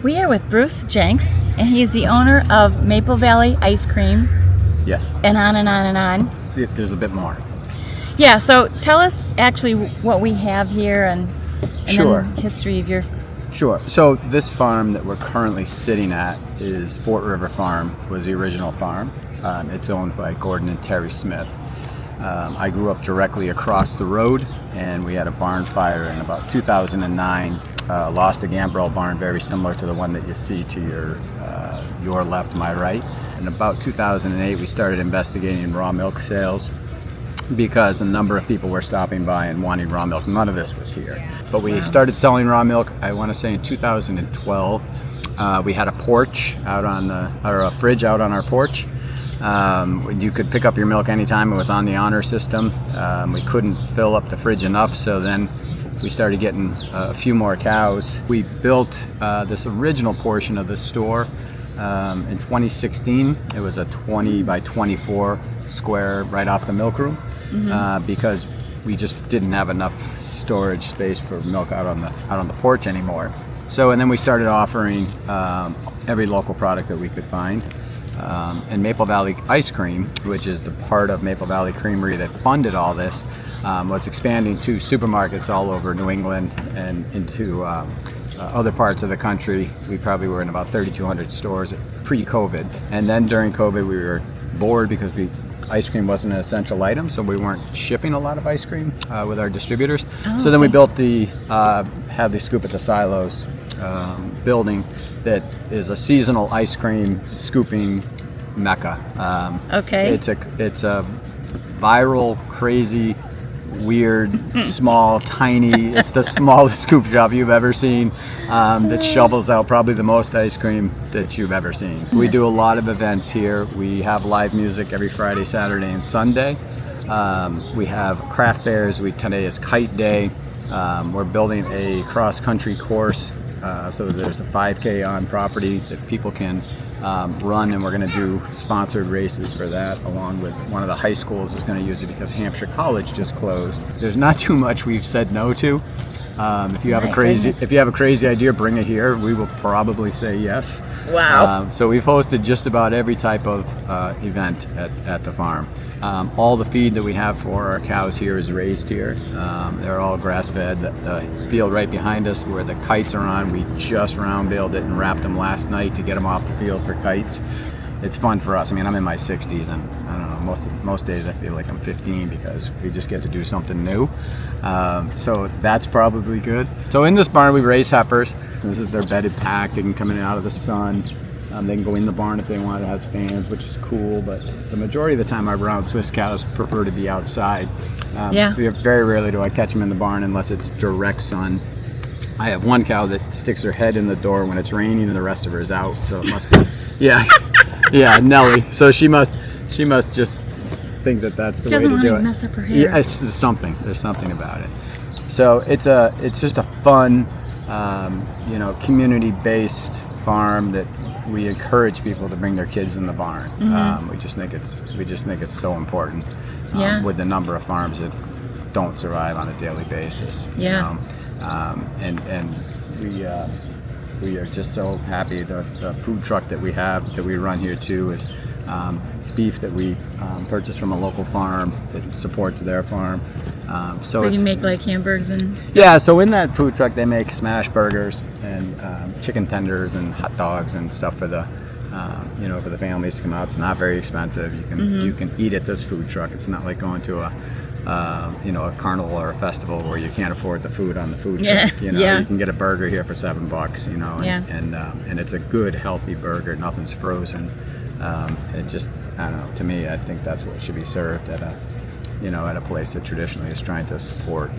We are with Bruce Jenks, and he's the owner of Maple Valley Ice Cream, Yes, and on and on and on. there's a bit more. Yeah, so tell us actually what we have here and Sure. then the history of your... Sure. So this farm that we're currently sitting at is Fort River Farm, was the original farm. It's owned by Gordon and Terry Smith. I grew up directly across the road, and we had a barn fire in about 2009. Lost a gambrel barn very similar to the one that you see to your left, my right. In about 2008, we started investigating raw milk sales because a number of people were stopping by and wanting raw milk. None of this was here. But we started selling raw milk, I want to say in 2012. We had a porch out on a fridge out on our porch. You could pick up your milk anytime. It was on the honor system. We couldn't fill up the fridge enough, so then we started getting a few more cows. We built this original portion of the store in 2016. It was a 20 by 24 square right off the milk room, because we just didn't have enough storage space for milk out on the porch anymore. So, and then we started offering every local product that we could find. And Maple Valley Ice Cream, which is the part of Maple Valley Creamery that funded all this, was expanding to supermarkets all over New England and into other parts of the country. We probably were in about 3,200 stores pre-COVID. And then during COVID, we were bored because ice cream wasn't an essential item, so we weren't shipping a lot of ice cream with our distributors. So then we built the Hadley Scoop at the Silos building that is a seasonal ice cream scooping mecca. It's a viral, crazy, weird, small, tiny. It's the smallest scoop shop you've ever seen that shovels out probably the most ice cream that you've ever seen. We do a lot of events here. We have live music every Friday, Saturday, and Sunday. We have craft fairs. Today is Kite Day. We're building a cross-country course, so there's a 5K on property that people can run, and we're going to do sponsored races for that, along with one of the high schools is going to use it because Hampshire College just closed. There's not too much we've said no to. If you have a crazy idea, bring it here. We will probably say yes. Wow. So we've hosted just about every type of event at the farm. All the feed that we have for our cows here is raised here. They're all grass-fed. The field right behind us where the kites are on, we just round baled it and wrapped them last night to get them off the field for kites. It's fun for us. I mean, I'm in my 60s, and I don't know, most days I feel like I'm 15 because we just get to do something new. So that's probably good. So in this barn we raise heifers. This is their bedded pack. They can come in and out of the sun. They can go in the barn if they want. It has fans, which is cool, but the majority of the time our brown Swiss cows prefer to be outside. Very rarely do I catch them in the barn unless it's direct sun. I have one cow that sticks her head in the door when it's raining and the rest of her is out, so it must be, yeah, Nellie. So she must just think that that's the way to do it. Doesn't want to mess up her hair. Yeah, there's something about it. So it's just a fun, community-based farm that we encourage people to bring their kids in the barn. We just think it's so important with the number of farms that don't survive on a daily basis. And we are just so happy. The food truck that we have that we run here too is beef that we purchase from a local farm that supports their farm. So you make like hamburgers and stuff? Yeah, so in that food truck they make smash burgers and chicken tenders and hot dogs and stuff for the for the families to come out. It's not very expensive. You can eat at this food truck. It's not like going to a carnival or a festival where you can't afford the food on the food truck. You can get a burger here for $7. And it's a good, healthy burger. Nothing's frozen. It just, I don't know. To me, I think that's what should be served at a place that traditionally is trying to support,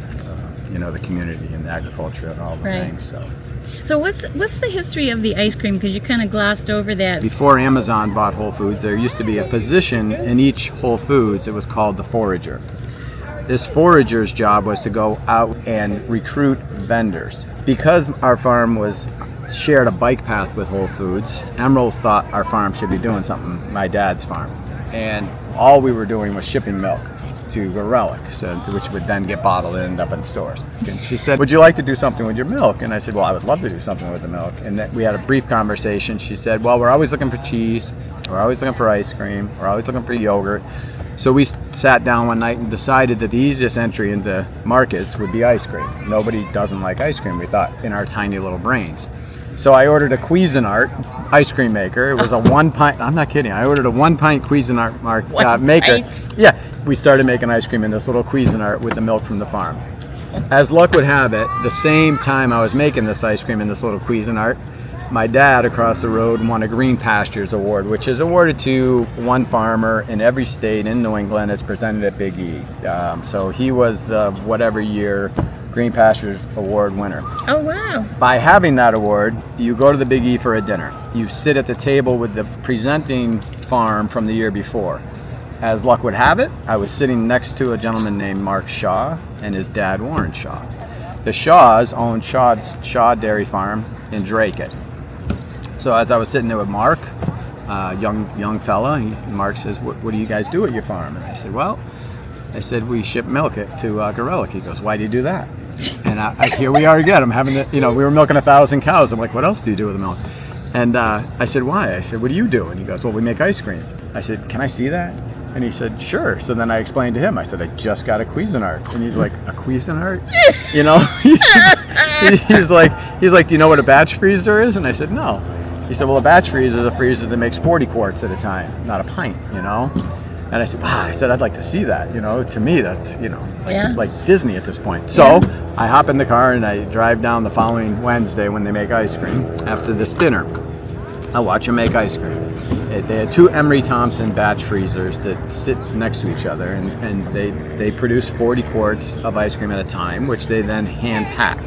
the community and the agriculture and all the things. So what's the history of the ice cream? Because you kind of glossed over that. Before Amazon bought Whole Foods, there used to be a position in each Whole Foods. It was called the forager. This forager's job was to go out and recruit vendors. Because our farm shared a bike path with Whole Foods, Emerald thought our farm should be doing something, my dad's farm. And all we were doing was shipping milk. to Gorelick, so, which would then get bottled and end up in stores. And she said, would you like to do something with your milk? And I said, well, I would love to do something with the milk. And then we had a brief conversation. She said, well, we're always looking for cheese, we're always looking for ice cream, we're always looking for yogurt. So we sat down one night and decided that the easiest entry into markets would be ice cream. Nobody doesn't like ice cream, we thought, in our tiny little brains. So I ordered a Cuisinart ice cream maker. It was a 1 pint, I'm not kidding, I ordered a 1 pint Cuisinart maker. Pint? Yeah, we started making ice cream in this little Cuisinart with the milk from the farm. As luck would have it, the same time I was making this ice cream in this little Cuisinart, my dad across the road won a Green Pastures Award, which is awarded to one farmer in every state in New England. It's presented at Big E. So he was the whatever year Green Pastures Award winner. Oh, wow. By having that award, you go to the Big E for a dinner. You sit at the table with the presenting farm from the year before. As luck would have it, I was sitting next to a gentleman named Mark Shaw and his dad, Warren Shaw. The Shaws owned Shaw Dairy Farm in Drake. So as I was sitting there with Mark, young fella, Mark says, what do you guys do at your farm? And I said, well, we ship milk to Gorelick. He goes, why do you do that? And here we are again. I'm having we were milking 1,000 cows. I'm like, what else do you do with the milk? And I said, why? I said, what do you do? And he goes, well, we make ice cream. I said, can I see that? And he said, sure. So then I explained to him, I said, I just got a Cuisinart. And he's like, a Cuisinart? he's like, do you know what a batch freezer is? And I said, no. He said, well, a batch freezer is a freezer that makes 40 quarts at a time, not a pint, And I said, wow, I'd like to see that, To me, that's, like Disney at this point. So I hop in the car and I drive down the following Wednesday when they make ice cream after this dinner. I watch them make ice cream. They had 2 Emery Thompson batch freezers that sit next to each other, and they produce 40 quarts of ice cream at a time, which they then hand pack.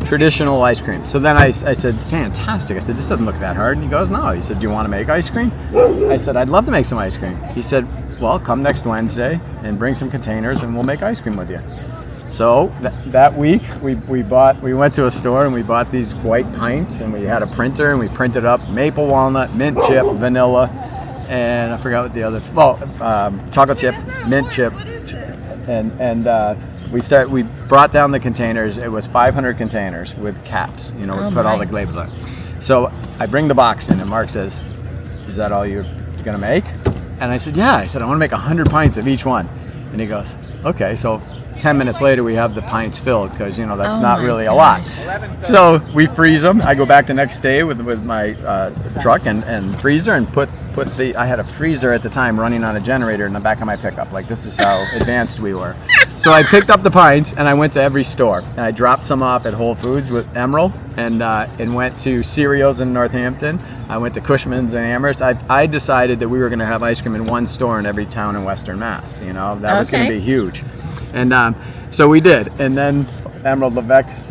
Traditional ice cream. So then I said, fantastic. I said, this doesn't look that hard. And he goes, no. He said, do you want to make ice cream? I said, I'd love to make some ice cream. He said, well, come next Wednesday and bring some containers and we'll make ice cream with you. So that week we went to a store and we bought these white pints, and we had a printer and we printed up maple walnut, mint chip, vanilla, and I forgot what the other, chocolate chip, mint chip, and we brought down the containers. It was 500 containers with caps, we put all the labels on. So I bring the box in and Mark says, is that all you're gonna make? And I said, yeah. I said, I want to make 100 pints of each one. And he goes, okay. So 10 minutes later we have the pints filled, because that's not really a lot. So we freeze them. I go back the next day with my truck and freezer and put I had a freezer at the time running on a generator in the back of my pickup. Like, this is how advanced we were. So I picked up the pints and I went to every store, and I dropped some off at Whole Foods with Emerald, and went to Cereals in Northampton. I went to Cushman's in Amherst. I decided that we were going to have ice cream in one store in every town in Western Mass. That was going to be huge. And so we did. And then Emerald Levesque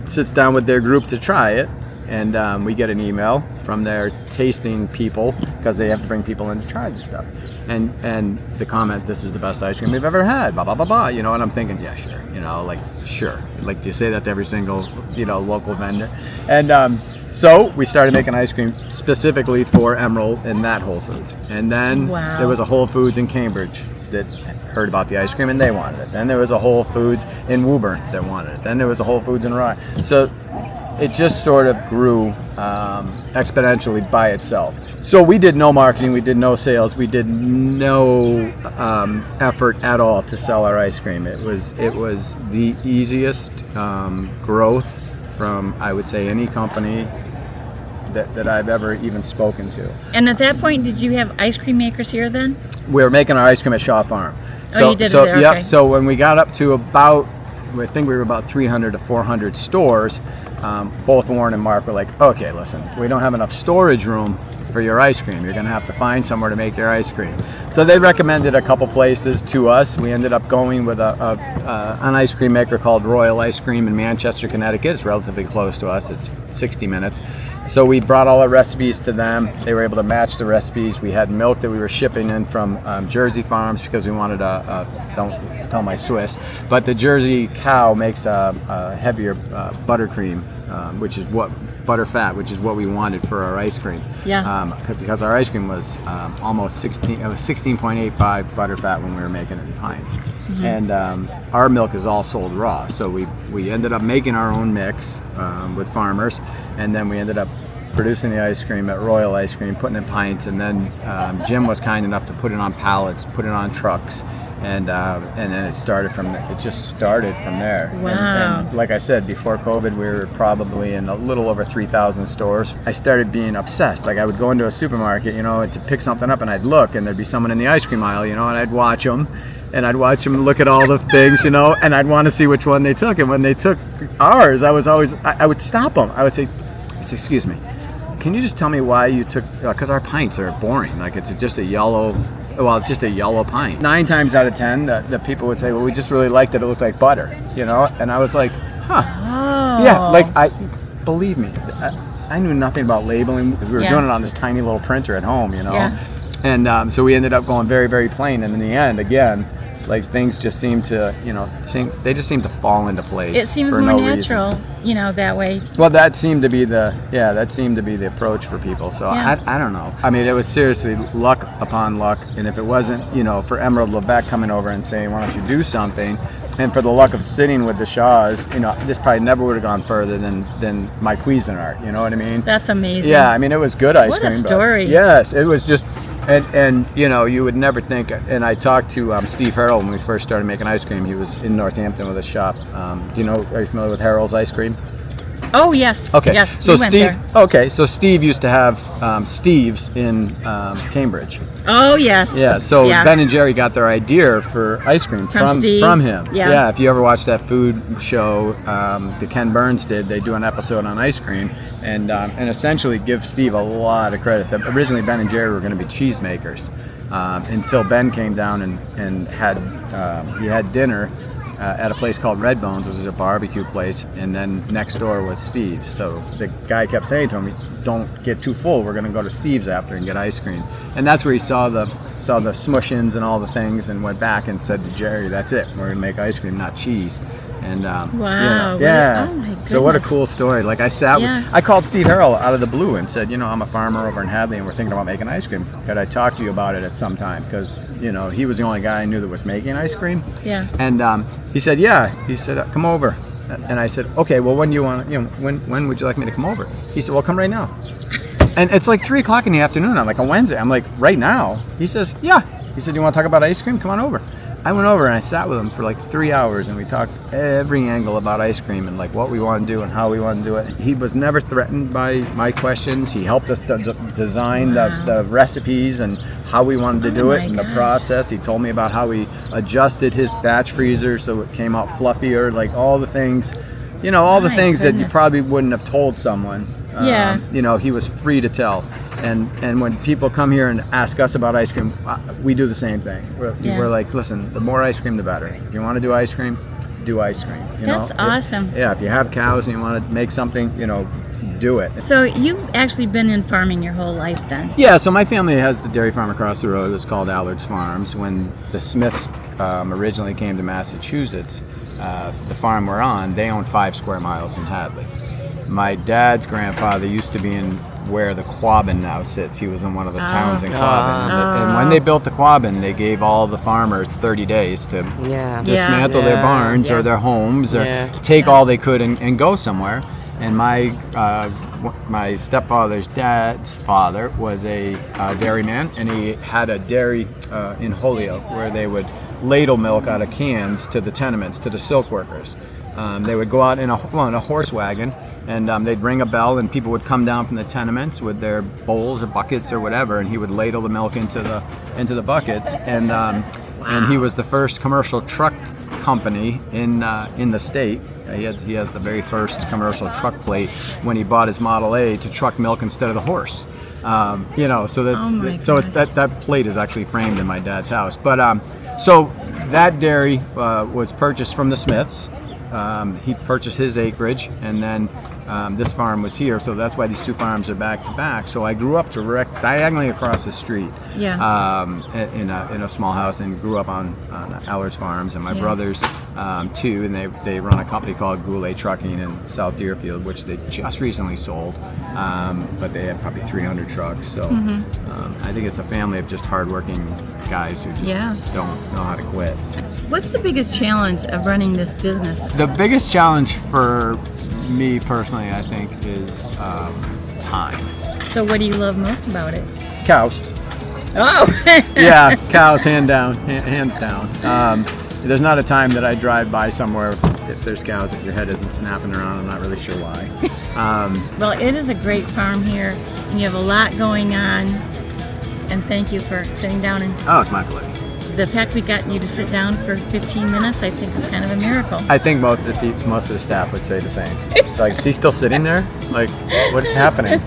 sits down with their group to try it. And we get an email from their tasting people, because they have to bring people in to try this stuff. And the comment, this is the best ice cream we've ever had, blah, blah, blah, blah. And I'm thinking, yeah, sure. Sure. Like, do you say that to every single, local vendor? And so we started making ice cream specifically for Emerald in that Whole Foods. And then there was a Whole Foods in Cambridge that heard about the ice cream and they wanted it. Then there was a Whole Foods in Woburn that wanted it. Then there was a Whole Foods in Rye. So it just sort of grew exponentially by itself. So we did no marketing, we did no sales, we did no effort at all to sell our ice cream. It was the easiest growth from, I would say, any company that I've ever even spoken to. And at that point, did you have ice cream makers here then? We were making our ice cream at Shaw Farm. So, you did it there, yep. Okay. So when we got up to I think we were about 300 to 400 stores, both Warren and Mark were like, okay, listen, we don't have enough storage room for your ice cream. You're going to have to find somewhere to make your ice cream. So they recommended a couple places to us. We ended up going with an ice cream maker called Royal Ice Cream in Manchester, Connecticut. It's relatively close to us. It's 60 minutes. So we brought all our recipes to them. They were able to match the recipes. We had milk that we were shipping in from Jersey farms, because we wanted don't tell my Swiss, but the Jersey cow makes a heavier buttercream, which is what butterfat, which is what we wanted for our ice cream. Yeah. Because our ice cream was almost 16. It was 16.85 butterfat when we were making it in pints, and our milk is all sold raw. So we ended up making our own mix with farmers, and then we ended up producing the ice cream at Royal Ice Cream, putting it in pints, and then Jim was kind enough to put it on pallets, put it on trucks, and then it started from there. It just started from there. Wow. And like I said, before COVID, we were probably in a little over 3,000 stores. I started being obsessed. Like I would go into a supermarket, to pick something up, and I'd look, and there'd be someone in the ice cream aisle, and I'd watch them. And I'd watch them look at all the things, and I'd want to see which one they took. And when they took ours, I would stop them. I would say, excuse me, can you just tell me why you took, because our pints are boring. Like it's just a yellow pint. 9 times out of 10, the people would say, well, we just really liked it. It looked like butter, And I was like, huh. Oh. Yeah, believe me, I knew nothing about labeling because we were doing it on this tiny little printer at home, Yeah. And so we ended up going very, very plain. And in the end, again, like things just seem to, they just seem to fall into place. It seems for more no natural, reason. That way. Well, that seemed to be the approach for people. So Yeah. I don't know. I mean, it was seriously luck upon luck. And if it wasn't, for Emerald Levesque coming over and saying, why don't you do something? And for the luck of sitting with the Shaws, this probably never would have gone further than my Cuisinart. You know what I mean? That's amazing. Yeah, I mean, it was good ice What cream. a story. Yes, it was just, and you would never think. And I talked to Steve Harrell when we first started making ice cream. He was in Northampton with a shop. Are you familiar with Harrell's Ice Cream? Oh yes. Okay. Yes. So we went Steve. there. Okay. So Steve used to have Steve's in Cambridge. Oh yes. Yeah. So Yeah. Ben and Jerry got their idea for ice cream From Steve. from him. Yeah. Yeah. If you ever watch that food show that Ken Burns did, they do an episode on ice cream and essentially give Steve a lot of credit. Originally, Ben and Jerry were going to be cheesemakers until Ben came down and had dinner. At a place called Red Bones, which is a barbecue place, and then next door was Steve's. So the guy kept saying to him, "Don't get too full. We're going to go to Steve's after and get ice cream." And that's where he saw the smushins and all the things, and went back and said to Jerry, "That's it. We're going to make ice cream, not cheese." And Wow. yeah. Oh my goodness. So what a cool story. Like I called Steve Harrell out of the blue and said, I'm a farmer over in Hadley and we're thinking about making ice cream. Could I talk to you about it at some time? Because he was the only guy I knew that was making ice cream. Yeah. And he said, yeah. He said, come over. And I said, okay. Well, when do you want? When would you like me to come over? He said, well, come right now. And it's like 3:00 in the afternoon on like a Wednesday. I'm like, right now? He says, yeah. He said, you want to talk about ice cream? Come on over. I went over and I sat with him for like 3 hours and we talked every angle about ice cream and like what we want to do and how we want to do it. He was never threatened by my questions. He helped us design the recipes and how we wanted to do it and the process. He told me about how he adjusted his batch freezer so it came out fluffier, like all the things, all the things that you probably wouldn't have told someone. He was free to tell. And when people come here and ask us about ice cream, we do the same thing. We're like, listen, the more ice cream, the better. If you want to do ice cream, do ice cream. That's awesome. If you have cows and you want to make something, do it. So you've actually been in farming your whole life then? Yeah, so my family has the dairy farm across the road. It's called Allard's Farms. When the Smiths originally came to Massachusetts, the farm we're on, they owned 5 square miles in Hadley. My dad's grandfather used to be in where the Quabbin now sits. He was in one of the towns in Quabbin. And when they built the Quabbin, they gave all the farmers 30 days to dismantle their barns or their homes or take all they could and go somewhere. And my stepfather's dad's father was a dairyman, and he had a dairy in Holyoke where they would ladle milk out of cans to the tenements, to the silk workers. They would go out in a horse wagon, and they'd ring a bell, and people would come down from the tenements with their bowls or buckets or whatever, and he would ladle the milk into the buckets. And he was the first commercial truck company in the state. He has the very first commercial truck plate when he bought his Model A to truck milk instead of the horse. So that plate is actually framed in my dad's house. But so that dairy was purchased from the Smiths. He purchased his acreage, and then this farm was here, so that's why these 2 farms are back to back. So I grew up diagonally across the street, in a small house, and grew up on Allard's Farms. And my brothers two, and they run a company called Goulet Trucking in South Deerfield, which they just recently sold, but they have probably 300 trucks. So I think it's a family of just hardworking guys who just don't know how to quit. What's the biggest challenge of running this business? The biggest challenge for me personally, I think, is time. So what do you love most about it? Cows. Oh! Yeah, cows, hands down. There's not a time that I drive by somewhere if there's cows that your head isn't snapping around. I'm not really sure why. Well, it is a great farm here, and you have a lot going on. And thank you for sitting down. And Oh, it's my pleasure. the fact we got you to sit down for 15 minutes, I think, is kind of a miracle. I think most of the staff would say the same. Like, is he still sitting there? Like, what's happening?